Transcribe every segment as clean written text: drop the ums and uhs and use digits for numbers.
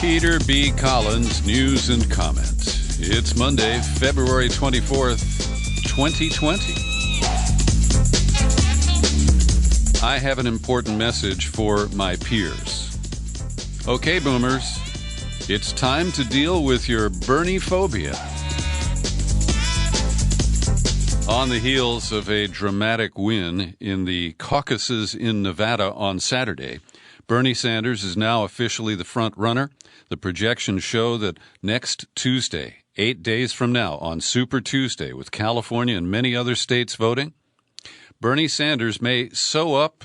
Peter B. Collins, News and Comment. It's Monday, February 24th, 2020. I have an important message for my peers. Okay, boomers, it's time to deal with your Berniephobia. On the heels of a dramatic win in the caucuses in Nevada on Saturday, Bernie Sanders is now officially the front runner. The projections show that next Tuesday, 8 days from now, on Super Tuesday, with California and many other states voting, Bernie Sanders may sew up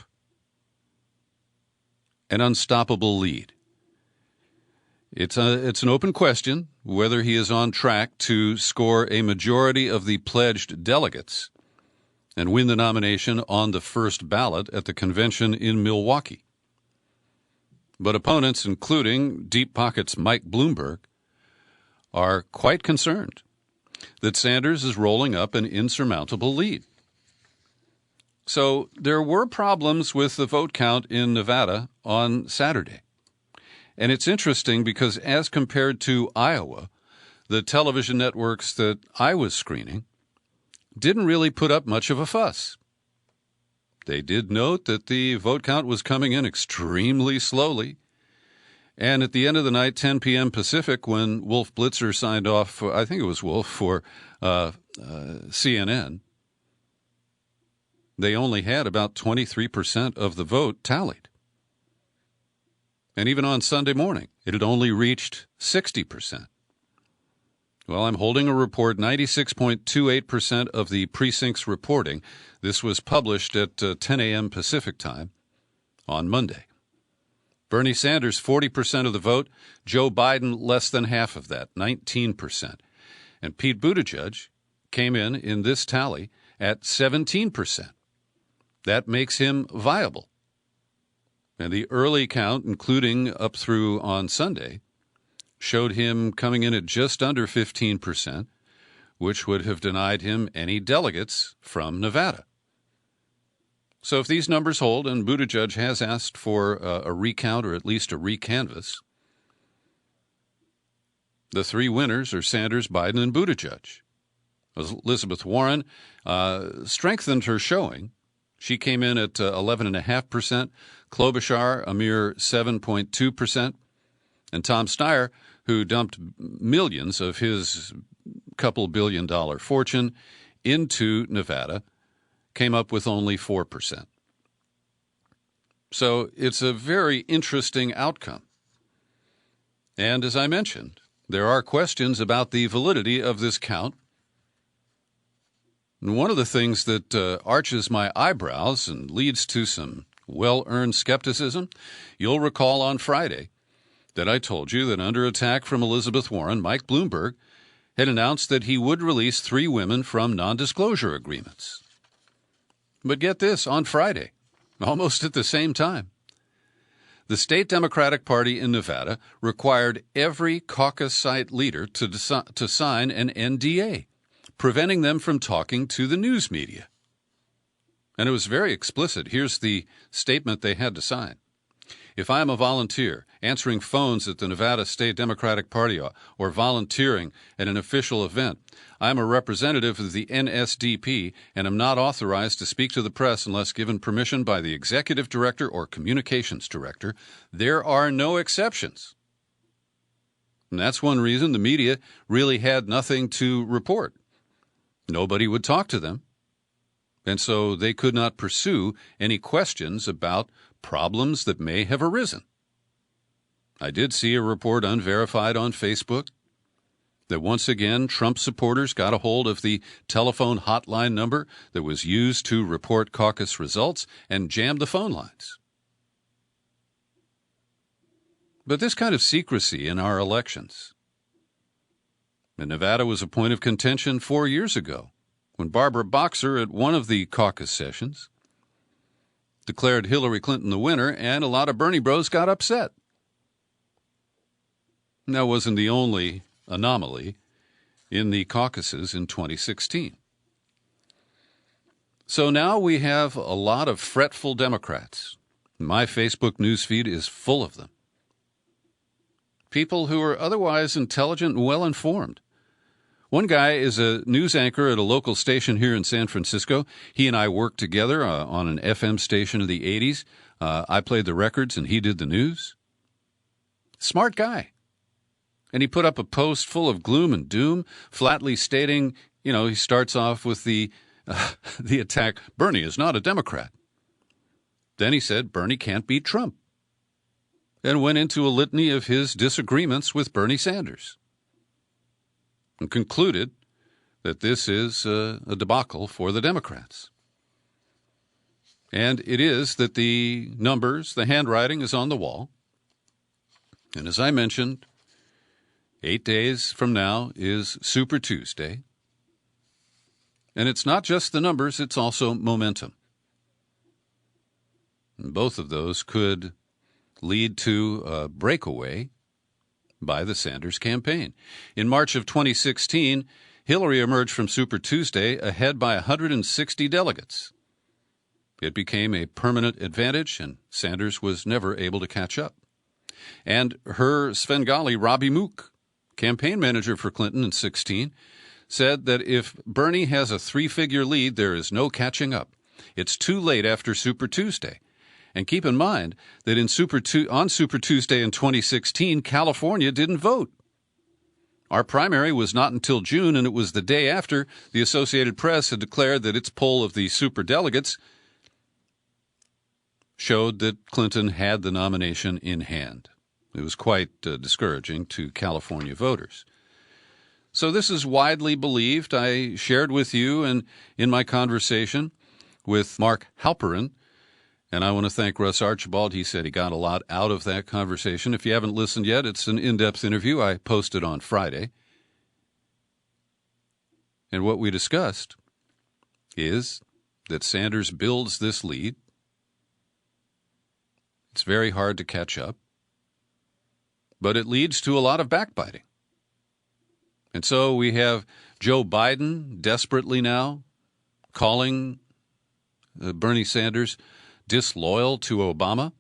an unstoppable lead. It's an open question whether he is on track to score a majority of the pledged delegates and win the nomination on the first ballot at the convention in Milwaukee. But opponents, including Deep Pockets' Mike Bloomberg, are quite concerned that Sanders is rolling up an insurmountable lead. So there were problems with the vote count in Nevada on Saturday. And it's interesting because as compared to Iowa, the television networks that I was screening didn't really put up much of a fuss. They did note that the vote count was coming in extremely slowly. And at the end of the night, 10 p.m. Pacific, when Wolf Blitzer signed off, for, I think it was Wolf, for CNN, they only had about 23% of the vote tallied. And even on Sunday morning, it had only reached 60%. Well, I'm holding a report, 96.28% of the precincts reporting. This was published at 10 a.m. Pacific time on Monday. Bernie Sanders, 40% of the vote. Joe Biden, less than half of that, 19%. And Pete Buttigieg came in this tally at 17%. That makes him viable. And the early count, including up through on Sunday, showed him coming in at just under 15%, which would have denied him any delegates from Nevada. So if these numbers hold, and Buttigieg has asked for a recount or at least a recanvass, the three winners are Sanders, Biden, and Buttigieg. Elizabeth Warren strengthened her showing. She came in at 11.5%, Klobuchar a mere 7.2%, and Tom Steyer, who dumped millions of his couple billion-dollar fortune into Nevada, came up with only 4%. So it's a very interesting outcome. And as I mentioned, there are questions about the validity of this count. And one of the things that arches my eyebrows and leads to some well-earned skepticism, you'll recall on Friday that I told you that under attack from Elizabeth Warren, Mike Bloomberg had announced that he would release 3 women from non-disclosure agreements. But get this, on Friday, almost at the same time, the state Democratic Party in Nevada required every caucus site leader to sign an NDA, preventing them from talking to the news media. And it was very explicit. Here's the statement they had to sign. If I am a volunteer answering phones at the Nevada State Democratic Party or volunteering at an official event, I am a representative of the NSDP and am not authorized to speak to the press unless given permission by the executive director or communications director. There are no exceptions. And that's one reason the media really had nothing to report. Nobody would talk to them. And so they could not pursue any questions about problems that may have arisen. I did see a report unverified on Facebook that once again Trump supporters got a hold of the telephone hotline number that was used to report caucus results and jammed the phone lines. But this kind of secrecy in our elections. And Nevada was a point of contention 4 years ago when Barbara Boxer at one of the caucus sessions declared Hillary Clinton the winner, and a lot of Bernie bros got upset. And that wasn't the only anomaly in the caucuses in 2016. So now we have a lot of fretful Democrats. My Facebook newsfeed is full of them. people who are otherwise intelligent and well-informed. One guy is a news anchor at a local station here in San Francisco. He and I worked together on an FM station in the 80s. I played the records and he did the news. Smart guy. And he put up a post full of gloom and doom, flatly stating, he starts off with the attack, Bernie is not a Democrat. Then he said Bernie can't beat Trump, and went into a litany of his disagreements with Bernie Sanders, and concluded that this is a debacle for the Democrats. And it is that the numbers, the handwriting is on the wall. And as I mentioned, 8 days from now is Super Tuesday. And it's not just the numbers, it's also momentum. And both of those could lead to a breakaway by the Sanders campaign. In March of 2016, Hillary emerged from Super Tuesday ahead by 160 delegates. It became a permanent advantage, and Sanders was never able to catch up. And her Svengali, Robbie Mook, campaign manager for Clinton in 2016, said that if Bernie has a 3-figure lead, there is no catching up. It's too late after Super Tuesday. And keep in mind that on Super Tuesday in 2016, California didn't vote. Our primary was not until June, and it was the day after the Associated Press had declared that its poll of the superdelegates showed that Clinton had the nomination in hand. It was quite discouraging to California voters. So this is widely believed. I shared with you and in my conversation with Mark Halperin, and I want to thank Russ Archibald. He said he got a lot out of that conversation. If you haven't listened yet, it's an in-depth interview I posted on Friday. And what we discussed is that Sanders builds this lead. It's very hard to catch up, but it leads to a lot of backbiting. And so we have Joe Biden desperately now calling Bernie Sanders disloyal to Obama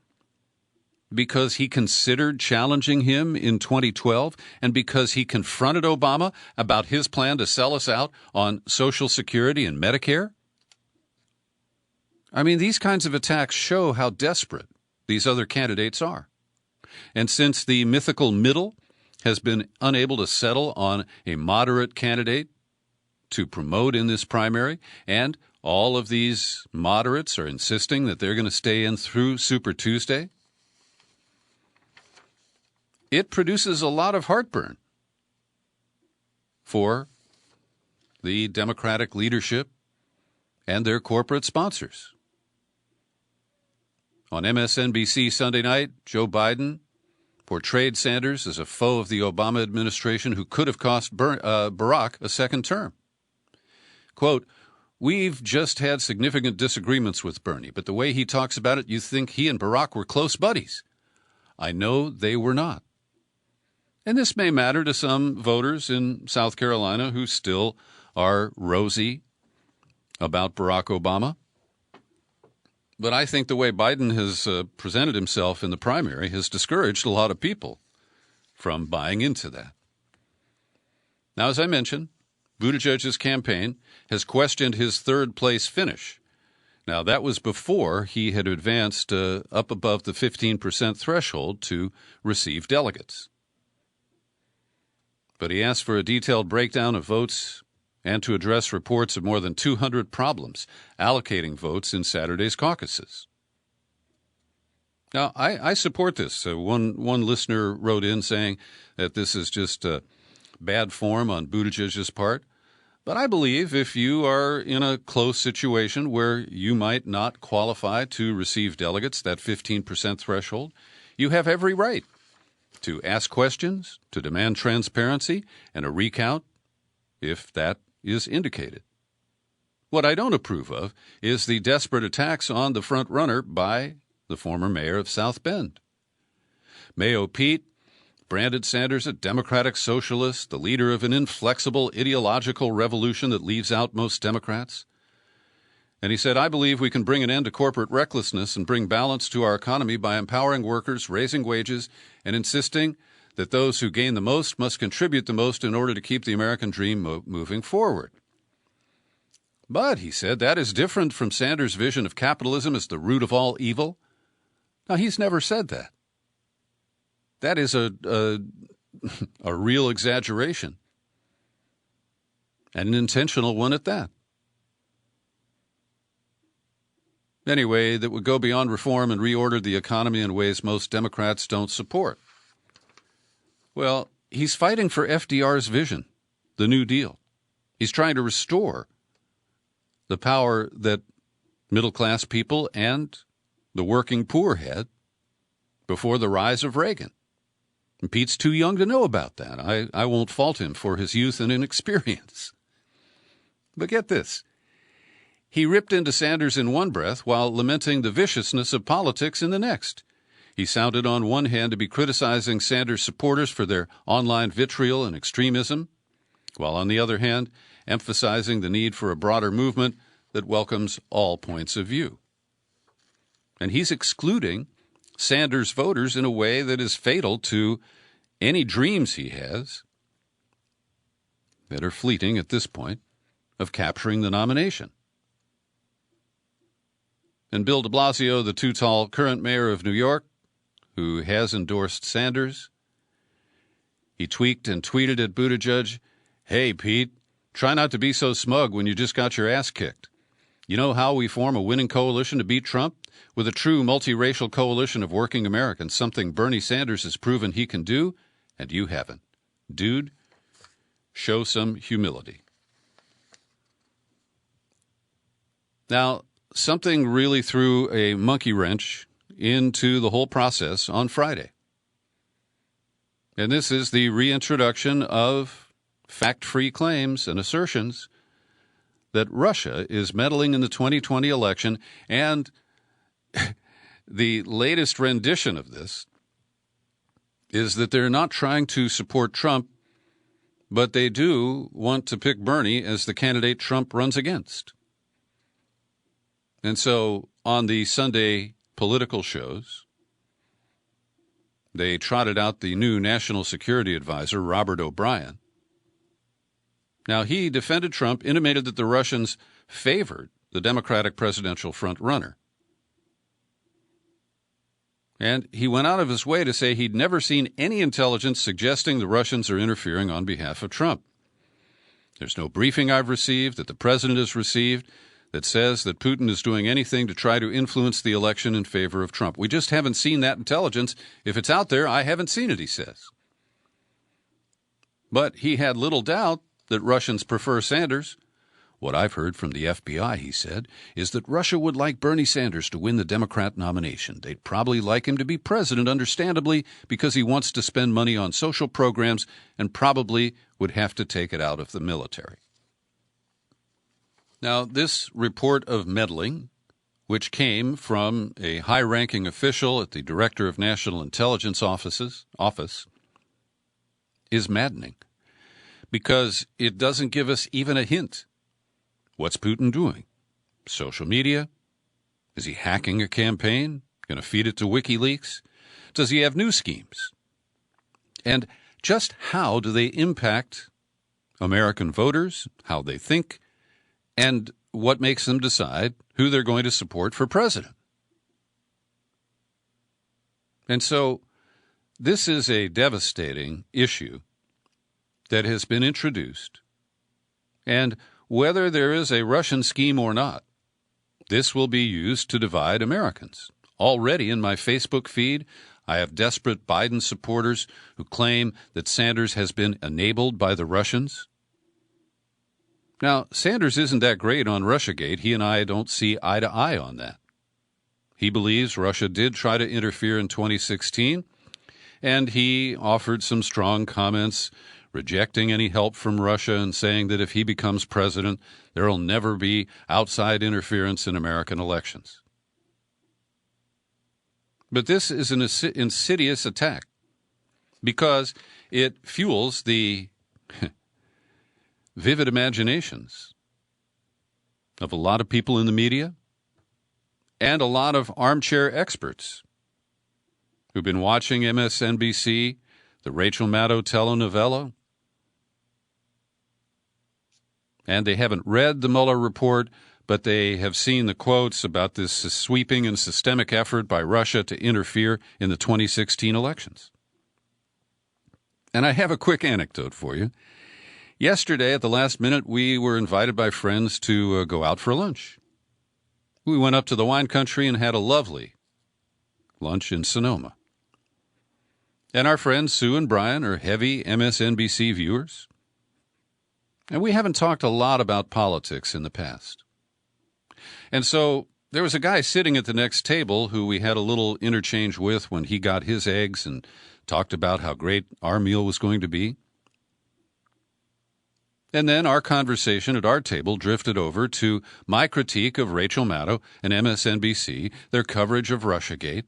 because he considered challenging him in 2012 and because he confronted Obama about his plan to sell us out on Social Security and Medicare. I mean, these kinds of attacks show how desperate these other candidates are. And since the mythical middle has been unable to settle on a moderate candidate to promote in this primary, and all of these moderates are insisting that they're going to stay in through Super Tuesday, it produces a lot of heartburn for the Democratic leadership and their corporate sponsors. On MSNBC Sunday night, Joe Biden portrayed Sanders as a foe of the Obama administration who could have cost Barack a second term. Quote, "We've just had significant disagreements with Bernie, but the way he talks about it, you think he and Barack were close buddies. I know they were not." And this may matter to some voters in South Carolina who still are rosy about Barack Obama. But I think the way Biden has presented himself in the primary has discouraged a lot of people from buying into that. Now, as I mentioned, Buttigieg's campaign has questioned his third-place finish. Now, that was before he had advanced up above the 15% threshold to receive delegates. But he asked for a detailed breakdown of votes and to address reports of more than 200 problems allocating votes in Saturday's caucuses. Now, I support this. One listener wrote in saying that this is just bad form on Buttigieg's part. But I believe if you are in a close situation where you might not qualify to receive delegates, that 15% threshold, you have every right to ask questions, to demand transparency, and a recount if that is indicated. What I don't approve of is the desperate attacks on the front runner by the former mayor of South Bend. Mayo Pete branded Sanders a Democratic socialist, the leader of an inflexible ideological revolution that leaves out most Democrats. And he said, "I believe we can bring an end to corporate recklessness and bring balance to our economy by empowering workers, raising wages, and insisting that those who gain the most must contribute the most in order to keep the American dream moving forward. But, he said, that is different from Sanders' vision of capitalism as the root of all evil. Now, he's never said that. That is a real exaggeration, and an intentional one at that. Anyway, that would go beyond reform and reorder the economy in ways most Democrats don't support. Well, he's fighting for FDR's vision, the New Deal. He's trying to restore the power that middle-class people and the working poor had before the rise of Reagan. And Pete's too young to know about that. I won't fault him for his youth and inexperience. But get this. He ripped into Sanders in one breath while lamenting the viciousness of politics in the next. He sounded on one hand to be criticizing Sanders' supporters for their online vitriol and extremism, while on the other hand, emphasizing the need for a broader movement that welcomes all points of view. And he's excluding Sanders voters in a way that is fatal to any dreams he has, that are fleeting at this point, of capturing the nomination. And Bill de Blasio, the too-tall current mayor of New York, who has endorsed Sanders, he tweaked and tweeted at Buttigieg, "Hey, Pete, try not to be so smug when you just got your ass kicked. You know how we form a winning coalition to beat Trump? With a true multiracial coalition of working Americans, something Bernie Sanders has proven he can do, and you haven't. Dude, show some humility." Now, something really threw a monkey wrench into the whole process on Friday. And this is the reintroduction of fact-free claims and assertions that Russia is meddling in the 2020 election, and the latest rendition of this is that they're not trying to support Trump, but they do want to pick Bernie as the candidate Trump runs against. And so on the Sunday political shows, they trotted out the new National Security Advisor, Robert O'Brien. Now, he defended Trump, intimated that the Russians favored the Democratic presidential front-runner. And he went out of his way to say he'd never seen any intelligence suggesting the Russians are interfering on behalf of Trump. There's no briefing I've received, that the president has received, that says that Putin is doing anything to try to influence the election in favor of Trump. We just haven't seen that intelligence. If it's out there, I haven't seen it, he says. But he had little doubt that Russians prefer Sanders. What I've heard from the FBI, he said, is that Russia would like Bernie Sanders to win the Democrat nomination. They'd probably like him to be president, understandably, because he wants to spend money on social programs and probably would have to take it out of the military. Now, this report of meddling, which came from a high-ranking official at the Director of National Intelligence Office, is maddening because it doesn't give us even a hint. What's Putin doing? Social media? Is he hacking a campaign? Going to feed it to WikiLeaks? Does he have new schemes? And just how do they impact American voters, how they think, and what makes them decide who they're going to support for president? And so this is a devastating issue that has been introduced, and whether there is a Russian scheme or not, this will be used to divide Americans. Already in my Facebook feed, I have desperate Biden supporters who claim that Sanders has been enabled by the Russians. Now, Sanders isn't that great on Russiagate. He and I don't see eye to eye on that. He believes Russia did try to interfere in 2016, and he offered some strong comments rejecting any help from Russia and saying that if he becomes president, there will never be outside interference in American elections. But this is an insidious attack because it fuels the vivid imaginations of a lot of people in the media and a lot of armchair experts who've been watching MSNBC, the Rachel Maddow telenovela, and they haven't read the Mueller report, but they have seen the quotes about this sweeping and systemic effort by Russia to interfere in the 2016 elections. And I have a quick anecdote for you. Yesterday, at the last minute, we were invited by friends to go out for lunch. We went up to the wine country and had a lovely lunch in Sonoma. And our friends Sue and Brian are heavy MSNBC viewers. And we haven't talked a lot about politics in the past. And so there was a guy sitting at the next table who we had a little interchange with when he got his eggs and talked about how great our meal was going to be. And then our conversation at our table drifted over to my critique of Rachel Maddow and MSNBC, their coverage of Russiagate,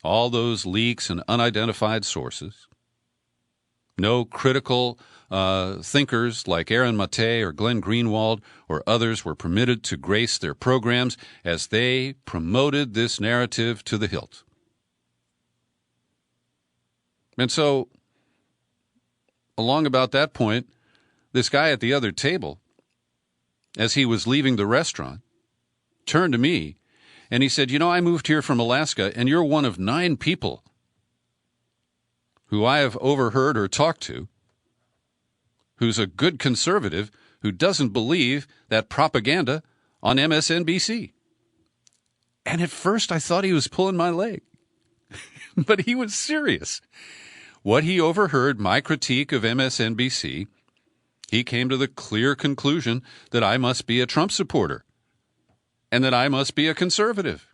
all those leaks and unidentified sources. No critical thinkers like Aaron Mate or Glenn Greenwald or others were permitted to grace their programs as they promoted this narrative to the hilt. And so, along about that point, this guy at the other table, as he was leaving the restaurant, turned to me and he said, I moved here from Alaska and you're one of 9 people who I have overheard or talked to who's a good conservative who doesn't believe that propaganda on MSNBC. And at first I thought he was pulling my leg, but he was serious. What he overheard, my critique of MSNBC, he came to the clear conclusion that I must be a Trump supporter and that I must be a conservative.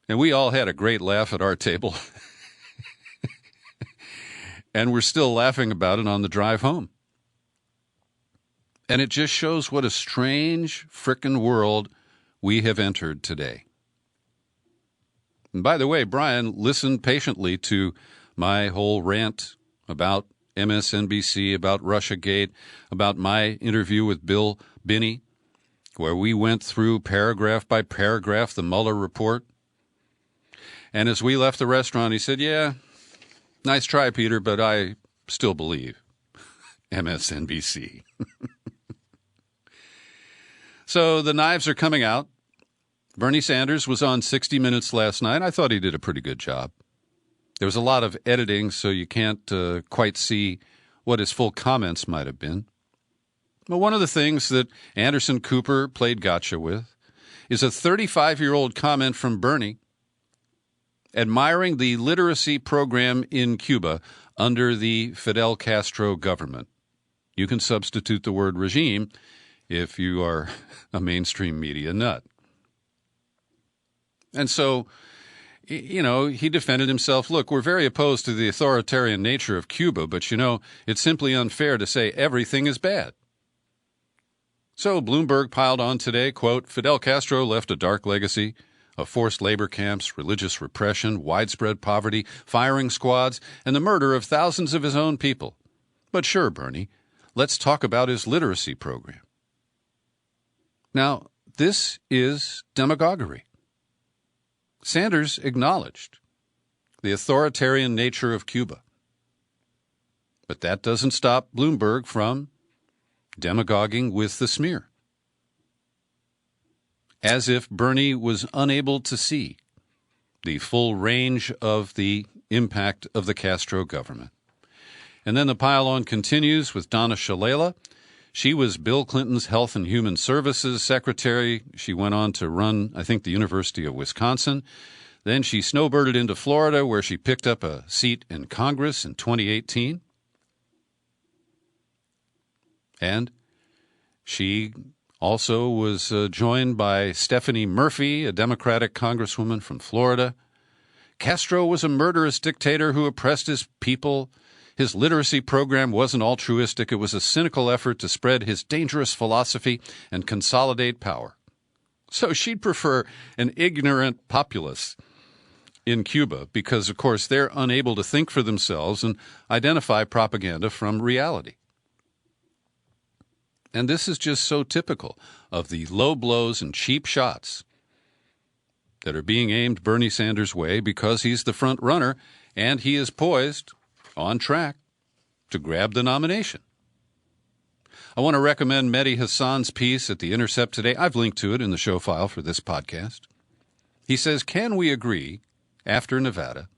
And we all had a great laugh at our table. And we're still laughing about it on the drive home. And it just shows what a strange frickin' world we have entered today. And by the way, Brian listened patiently to my whole rant about MSNBC, about Russiagate, about my interview with Bill Binney, where we went through paragraph by paragraph the Mueller report. And as we left the restaurant, he said, nice try, Peter, but I still believe MSNBC. So the knives are coming out. Bernie Sanders was on 60 Minutes last night. I thought he did a pretty good job. There was a lot of editing, so you can't quite see what his full comments might have been. But one of the things that Anderson Cooper played gotcha with is a 35-year-old comment from Bernie admiring the literacy program in Cuba under the Fidel Castro government. You can substitute the word regime if you are a mainstream media nut. And so, he defended himself. Look, we're very opposed to the authoritarian nature of Cuba, but, it's simply unfair to say everything is bad. So Bloomberg piled on today, quote, Fidel Castro left a dark legacy of forced labor camps, religious repression, widespread poverty, firing squads, and the murder of thousands of his own people. But sure, Bernie, let's talk about his literacy program. Now, this is demagoguery. Sanders acknowledged the authoritarian nature of Cuba. But that doesn't stop Bloomberg from demagoguing with the smear, as if Bernie was unable to see the full range of the impact of the Castro government. And then the pile-on continues with Donna Shalala. She was Bill Clinton's Health and Human Services Secretary. She went on to run, I think, the University of Wisconsin. Then she snowbirded into Florida, where she picked up a seat in Congress in 2018. And she also was joined by Stephanie Murphy, a Democratic congresswoman from Florida. Castro was a murderous dictator who oppressed his people. His literacy program wasn't altruistic. It was a cynical effort to spread his dangerous philosophy and consolidate power. So she'd prefer an ignorant populace in Cuba because, of course, they're unable to think for themselves and identify propaganda from reality. And this is just so typical of the low blows and cheap shots that are being aimed Bernie Sanders' way because he's the front runner and he is poised, on track, to grab the nomination. I want to recommend Mehdi Hasan's piece at The Intercept today. I've linked to it in the show file for this podcast. He says, can we agree, after Nevada,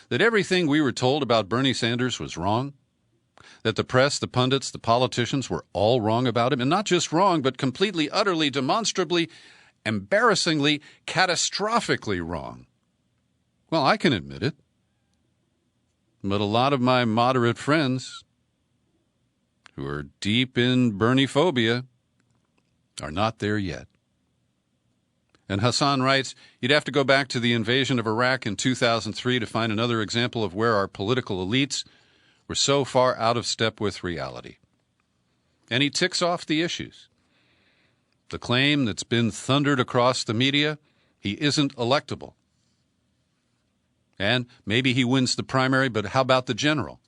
that everything we were told about Bernie Sanders was wrong? That the press, the pundits, the politicians were all wrong about him? And not just wrong, but completely, utterly, demonstrably, embarrassingly, catastrophically wrong. Well, I can admit it. But a lot of my moderate friends who are deep in Berniephobia are not there yet. And Hasan writes, you'd have to go back to the invasion of Iraq in 2003 to find another example of where our political elites were so far out of step with reality. And he ticks off the issues. The claim that's been thundered across the media, he isn't electable. And maybe he wins the primary, but how about the general?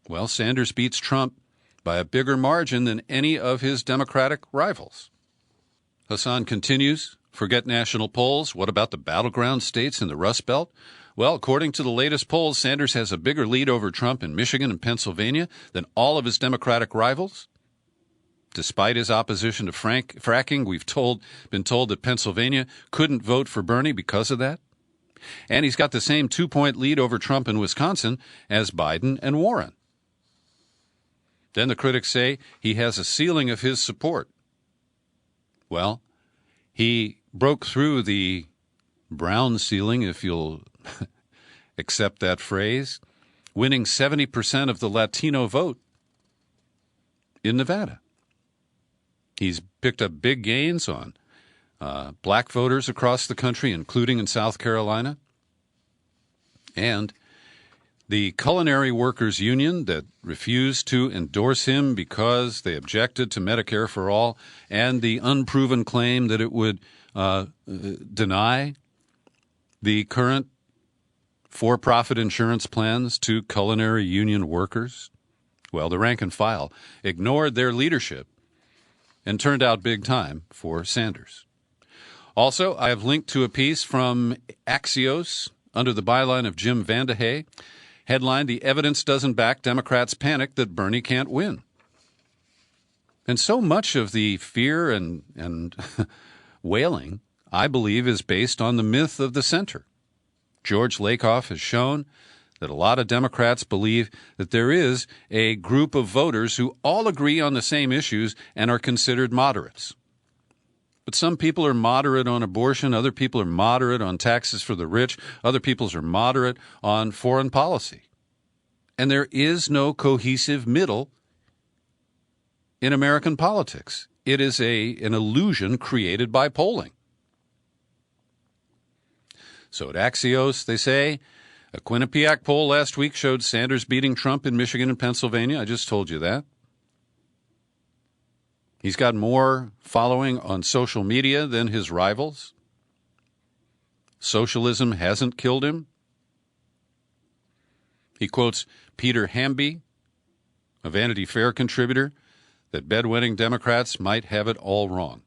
Well, Sanders beats Trump by a bigger margin than any of his Democratic rivals. Hasan continues, forget national polls. What about the battleground states in the Rust Belt? Well, according to the latest polls, Sanders has a bigger lead over Trump in Michigan and Pennsylvania than all of his Democratic rivals. Despite his opposition to fracking, we've been told that Pennsylvania couldn't vote for Bernie because of that. And he's got the same 2-point lead over Trump in Wisconsin as Biden and Warren. Then the critics say he has a ceiling of his support. Well, he broke through the brown ceiling, if you'll accept that phrase, winning 70% of the Latino vote in Nevada. He's picked up big gains on black voters across the country, including in South Carolina. And the Culinary Workers Union that refused to endorse him because they objected to Medicare for All and the unproven claim that it would deny the current for-profit insurance plans to culinary union workers. Well, the rank and file ignored their leadership and turned out big time for Sanders. Also, I have linked to a piece from Axios under the byline of Jim Vandehey, headlined, The Evidence Doesn't Back Democrats' Panic That Bernie Can't Win. And so much of the fear and wailing, I believe, is based on the myth of the center. George Lakoff has shown that a lot of Democrats believe that there is a group of voters who all agree on the same issues and are considered moderates. But some people are moderate on abortion, other people are moderate on taxes for the rich, other people are moderate on foreign policy. And there is no cohesive middle in American politics. It is an illusion created by polling. So at Axios, they say, a Quinnipiac poll last week showed Sanders beating Trump in Michigan and Pennsylvania. I just told you that. He's got more following on social media than his rivals. Socialism hasn't killed him. He quotes Peter Hamby, a Vanity Fair contributor, that bedwetting Democrats might have it all wrong.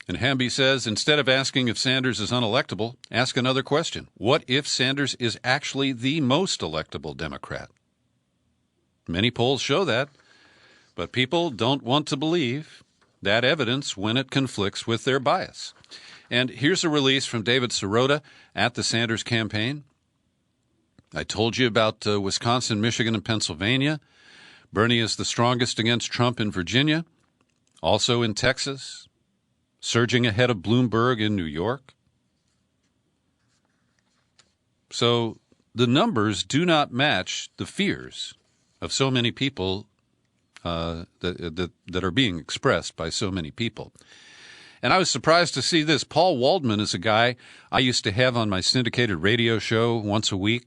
And Hamby says, instead of asking if Sanders is unelectable, ask another question. What if Sanders is actually the most electable Democrat? Many polls show that, but people don't want to believe that evidence when it conflicts with their bias. And here's a release from David Sirota at the Sanders campaign. I told you about Wisconsin, Michigan, and Pennsylvania. Bernie is the strongest against Trump in Virginia, also in Texas, surging ahead of Bloomberg in New York. So the numbers do not match the fears of so many people that are being expressed by so many people. And I was surprised to see this. Paul Waldman is a guy I used to have on my syndicated radio show once a week.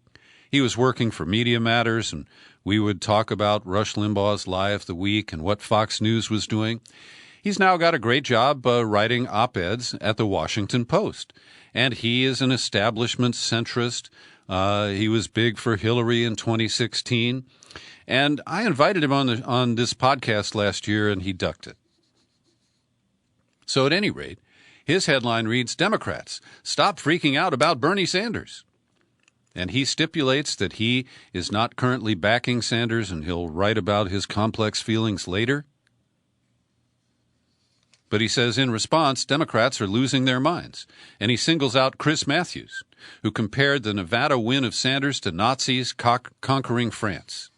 He was working for Media Matters, and we would talk about Rush Limbaugh's Lie of the Week and what Fox News was doing. He's now got a great job writing op-eds at the Washington Post, and he is an establishment centrist. He was big for Hillary in 2016, and I invited him on this podcast last year, and he ducked it. So at any rate, His headline reads, "Democrats, stop freaking out about Bernie Sanders." And he stipulates that he is not currently backing Sanders and he'll write about his complex feelings later. But he says in response, Democrats are losing their minds. And he singles out Chris Matthews, who compared the Nevada win of Sanders to Nazis conquering France.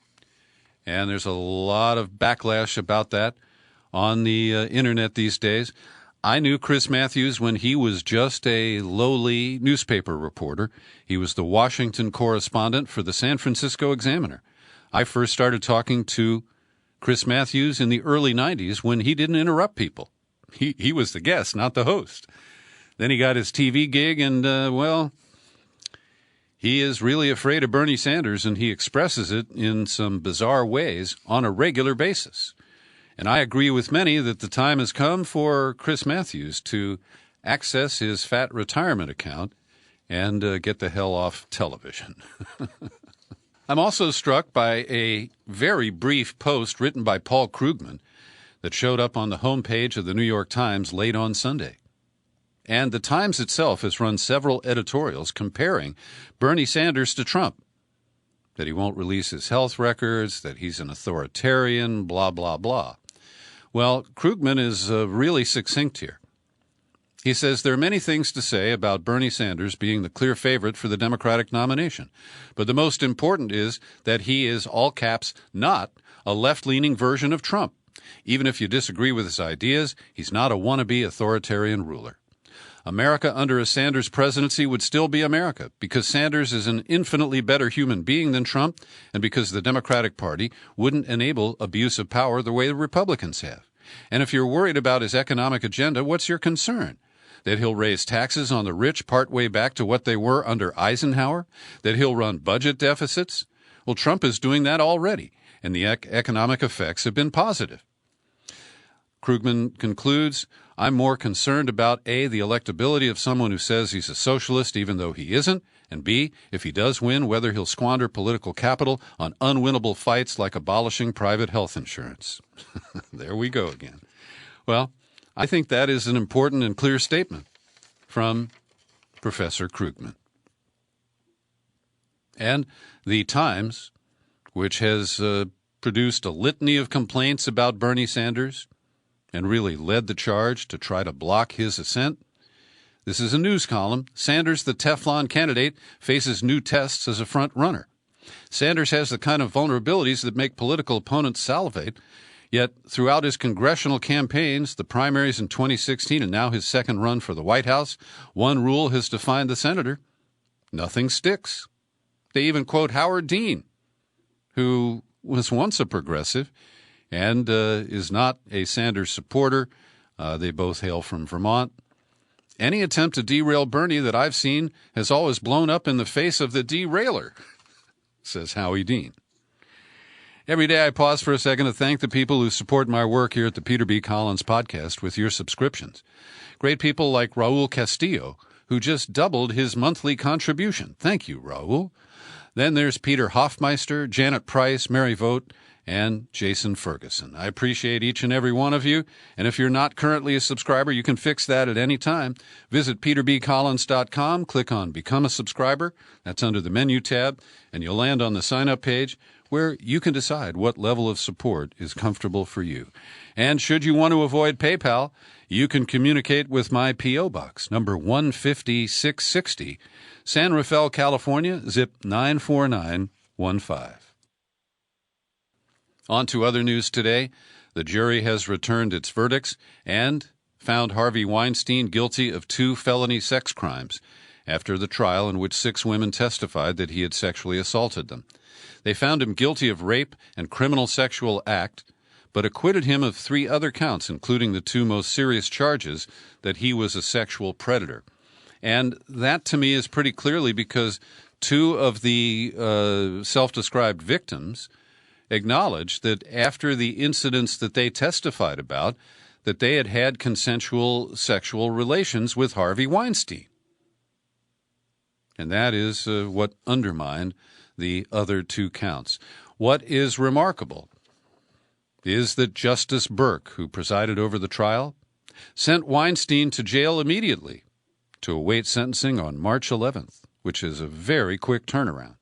And there's a lot of backlash about that on the internet these days. I knew Chris Matthews when he was just a lowly newspaper reporter. He was the Washington correspondent for the San Francisco Examiner. I first started talking to Chris Matthews in the early 90s when he didn't interrupt people. He was the guest, not the host. Then he got his TV gig, and, he is really afraid of Bernie Sanders, and he expresses it in some bizarre ways on a regular basis. And I agree with many that the time has come for Chris Matthews to access his fat retirement account and get the hell off television. I'm also struck by a very brief post written by Paul Krugman that showed up on the homepage of the New York Times late on Sunday. And the Times itself has run several editorials comparing Bernie Sanders to Trump. That he won't release his health records, that he's an authoritarian, blah, blah, blah. Well, Krugman is really succinct here. He says there are many things to say about Bernie Sanders being the clear favorite for the Democratic nomination, but the most important is that he is, all caps, not a left-leaning version of Trump. Even if you disagree with his ideas, he's not a wannabe authoritarian ruler. America under a Sanders presidency would still be America because Sanders is an infinitely better human being than Trump and because the Democratic Party wouldn't enable abuse of power the way the Republicans have. And if you're worried about his economic agenda, what's your concern? That he'll raise taxes on the rich partway back to what they were under Eisenhower? That he'll run budget deficits? Well, Trump is doing that already, and the economic effects have been positive. Krugman concludes, I'm more concerned about A, the electability of someone who says he's a socialist even though he isn't, and B, if he does win, whether he'll squander political capital on unwinnable fights like abolishing private health insurance. There we go again. Well, I think that is an important and clear statement from Professor Krugman. And the Times, which has produced a litany of complaints about Bernie Sanders, and really led the charge to try to block his ascent. This is a news column. Sanders, the Teflon candidate, faces new tests as a front runner. Sanders has the kind of vulnerabilities that make political opponents salivate, yet throughout his congressional campaigns, the primaries in 2016 and now his second run for the White House, one rule has defined the senator: nothing sticks. They even quote Howard Dean, who was once a progressive and is not a Sanders supporter. They both hail from Vermont. Any attempt to derail Bernie that I've seen has always blown up in the face of the derailer, says Howie Dean. Every day I pause for a second to thank the people who support my work here at the Peter B. Collins Podcast with your subscriptions. Great people like Raul Castillo, who just doubled his monthly contribution. Thank you, Raul. Then there's Peter Hoffmeister, Janet Price, Mary Vogt, and Jason Ferguson. I appreciate each and every one of you, and if you're not currently a subscriber, you can fix that at any time. Visit peterbcollins.com, click on Become a Subscriber. That's under the menu tab, and you'll land on the sign-up page where you can decide what level of support is comfortable for you. And should you want to avoid PayPal, you can communicate with my P.O. Box, number 150660, San Rafael, California, zip 94915. On to other news today. The jury has returned its verdicts and found Harvey Weinstein guilty of 2 felony sex crimes after the trial in which 6 women testified that he had sexually assaulted them. They found him guilty of rape and criminal sexual act, but acquitted him of 3 other counts, including the 2 most serious charges that he was a sexual predator. And that, to me, is pretty clearly because 2 of the self-described victims acknowledged that after the incidents that they testified about, that they had had consensual sexual relations with Harvey Weinstein. And that is what undermined the other 2 counts. What is remarkable is that Justice Burke, who presided over the trial, sent Weinstein to jail immediately to await sentencing on March 11th, which is a very quick turnaround.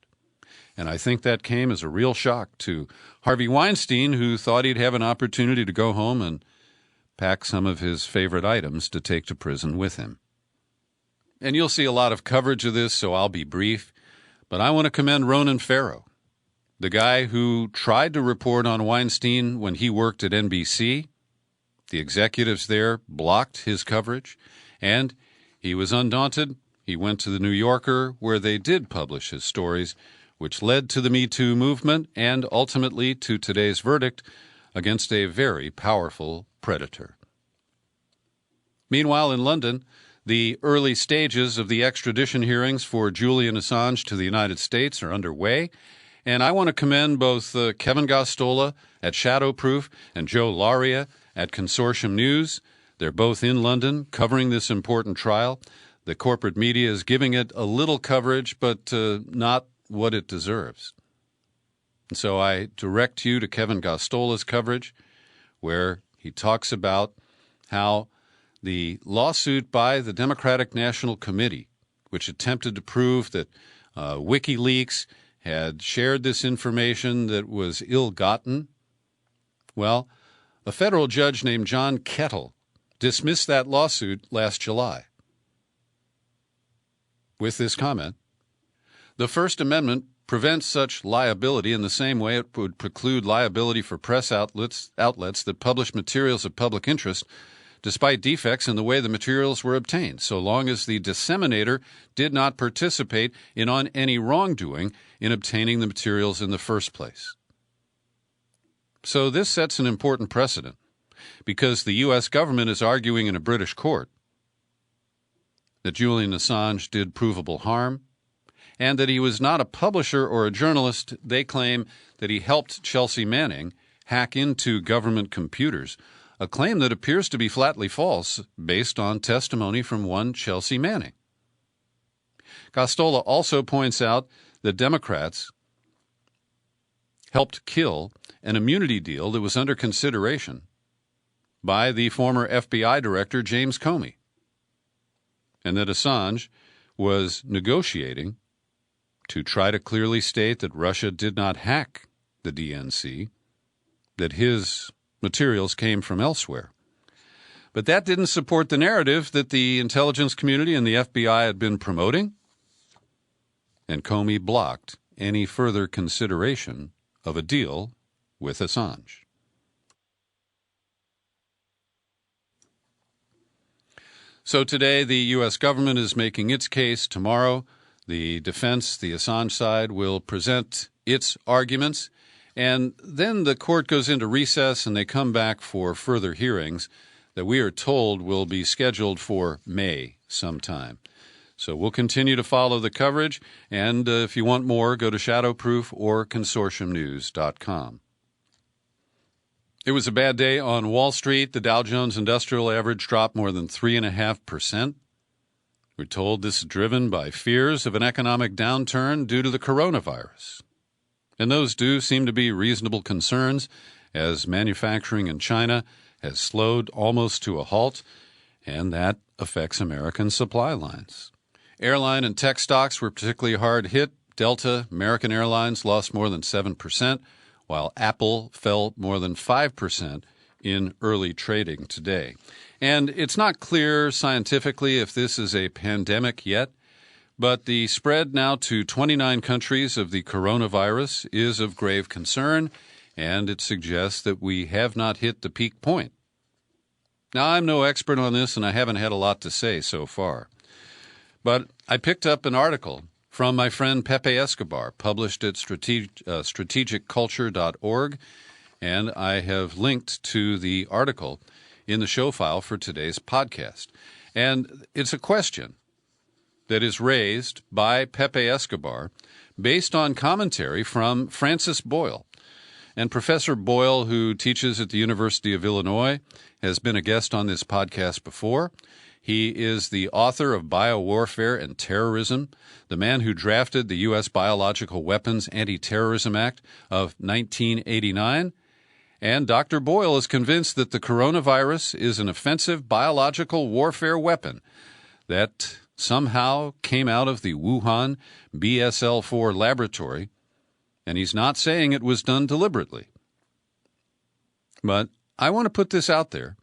And I think that came as a real shock to Harvey Weinstein, who thought he'd have an opportunity to go home and pack some of his favorite items to take to prison with him. And you'll see a lot of coverage of this, so I'll be brief. But I want to commend Ronan Farrow, the guy who tried to report on Weinstein when he worked at NBC. The executives there blocked his coverage, and he was undaunted. He went to the New Yorker, where they did publish his stories, which led to the Me Too movement and ultimately to today's verdict against a very powerful predator. Meanwhile, in London, the early stages of the extradition hearings for Julian Assange to the United States are underway, and I want to commend both Kevin Gosztola at Shadowproof and Joe Laria at Consortium News. They're both in London covering this important trial. The corporate media is giving it a little coverage, but not what it deserves. And so I direct you to Kevin Gosztola's coverage, where he talks about how the lawsuit by the Democratic National Committee, which attempted to prove that WikiLeaks had shared this information that was ill-gotten, well, a federal judge named John Kettle dismissed that lawsuit last July with this comment: the First Amendment prevents such liability in the same way it would preclude liability for press outlets that publish materials of public interest despite defects in the way the materials were obtained, so long as the disseminator did not participate in any wrongdoing in obtaining the materials in the first place. So this sets an important precedent, because the U.S. government is arguing in a British court that Julian Assange did provable harm, and that he was not a publisher or a journalist. They claim that he helped Chelsea Manning hack into government computers, a claim that appears to be flatly false based on testimony from one Chelsea Manning. Gosztola also points out that Democrats helped kill an immunity deal that was under consideration by the former FBI director James Comey, and that Assange was negotiating to try to clearly state that Russia did not hack the DNC, that his materials came from elsewhere. But that didn't support the narrative that the intelligence community and the FBI had been promoting, and Comey blocked any further consideration of a deal with Assange. So today, the U.S. government is making its case. Tomorrow, the defense, the Assange side, will present its arguments. And then the court goes into recess and they come back for further hearings that we are told will be scheduled for May sometime. So we'll continue to follow the coverage. And if you want more, go to Shadowproof or consortiumnews.com. It was a bad day on Wall Street. The Dow Jones Industrial Average dropped more than 3.5%. We're told this is driven by fears of an economic downturn due to the coronavirus. And those do seem to be reasonable concerns, as manufacturing in China has slowed almost to a halt, and that affects American supply lines. Airline and tech stocks were particularly hard hit. Delta, American Airlines lost more than 7%, while Apple fell more than 5% in early trading today. And it's not clear scientifically if this is a pandemic yet, but the spread now to 29 countries of the coronavirus is of grave concern, and it suggests that we have not hit the peak point. Now, I'm no expert on this, and I haven't had a lot to say so far. But I picked up an article from my friend Pepe Escobar, published at strategicculture.org, and I have linked to the article in the show file for today's podcast. And it's a question that is raised by Pepe Escobar based on commentary from Francis Boyle. And Professor Boyle, who teaches at the University of Illinois, has been a guest on this podcast before. He is the author of Biowarfare and Terrorism, the man who drafted the U.S. Biological Weapons Anti-Terrorism Act of 1989, And Dr. Boyle is convinced that the coronavirus is an offensive biological warfare weapon that somehow came out of the Wuhan BSL-4 laboratory, and he's not saying it was done deliberately. But I want to put this out there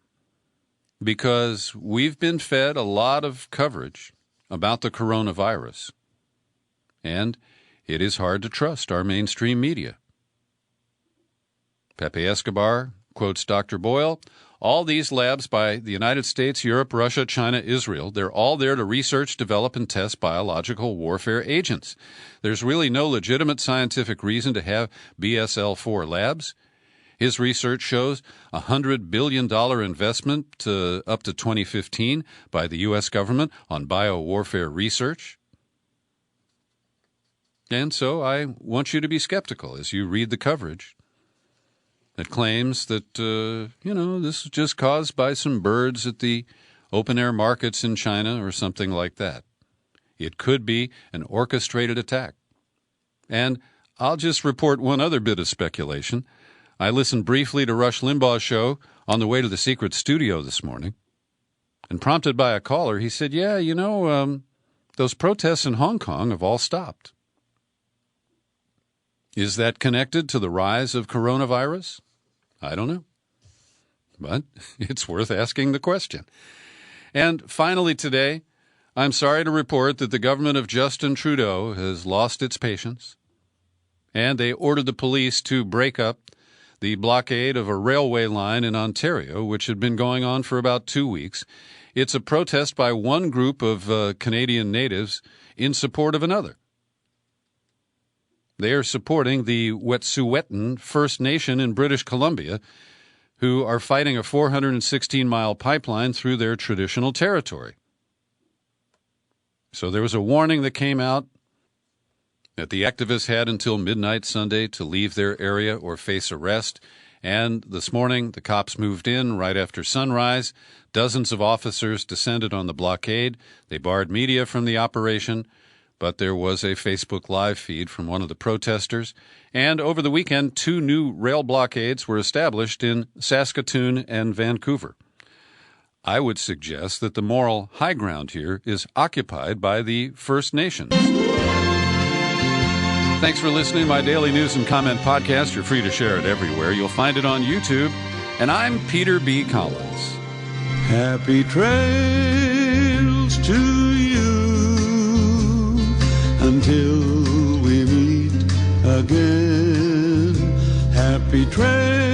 because we've been fed a lot of coverage about the coronavirus, and it is hard to trust our mainstream media. Pepe Escobar quotes Dr. Boyle, "All these labs by the United States, Europe, Russia, China, Israel, they're all there to research, develop, and test biological warfare agents. There's really no legitimate scientific reason to have BSL-4 labs. His research shows a $100 billion investment up to 2015 by the U.S. government on biowarfare research." And so I want you to be skeptical as you read the coverage that claims that, this is just caused by some birds at the open-air markets in China or something like that. It could be an orchestrated attack. And I'll just report one other bit of speculation. I listened briefly to Rush Limbaugh's show on the way to the secret studio this morning, and prompted by a caller, he said, those protests in Hong Kong have all stopped. Is that connected to the rise of coronavirus? I don't know. But it's worth asking the question. And finally today, I'm sorry to report that the government of Justin Trudeau has lost its patience, and they ordered the police to break up the blockade of a railway line in Ontario, which had been going on for about 2 weeks. It's a protest by one group of Canadian natives in support of another. They are supporting the Wet'suwet'en First Nation in British Columbia, who are fighting a 416-mile pipeline through their traditional territory. So there was a warning that came out that the activists had until midnight Sunday to leave their area or face arrest. And this morning, the cops moved in right after sunrise. Dozens of officers descended on the blockade. They barred media from the operation, but there was a Facebook Live feed from one of the protesters. And over the weekend, 2 new rail blockades were established in Saskatoon and Vancouver. I would suggest that the moral high ground here is occupied by the First Nations. Thanks for listening to my daily news and comment podcast. You're free to share it everywhere. You'll find it on YouTube. And I'm Peter B. Collins. Happy trails to you until we meet again. Happy trails.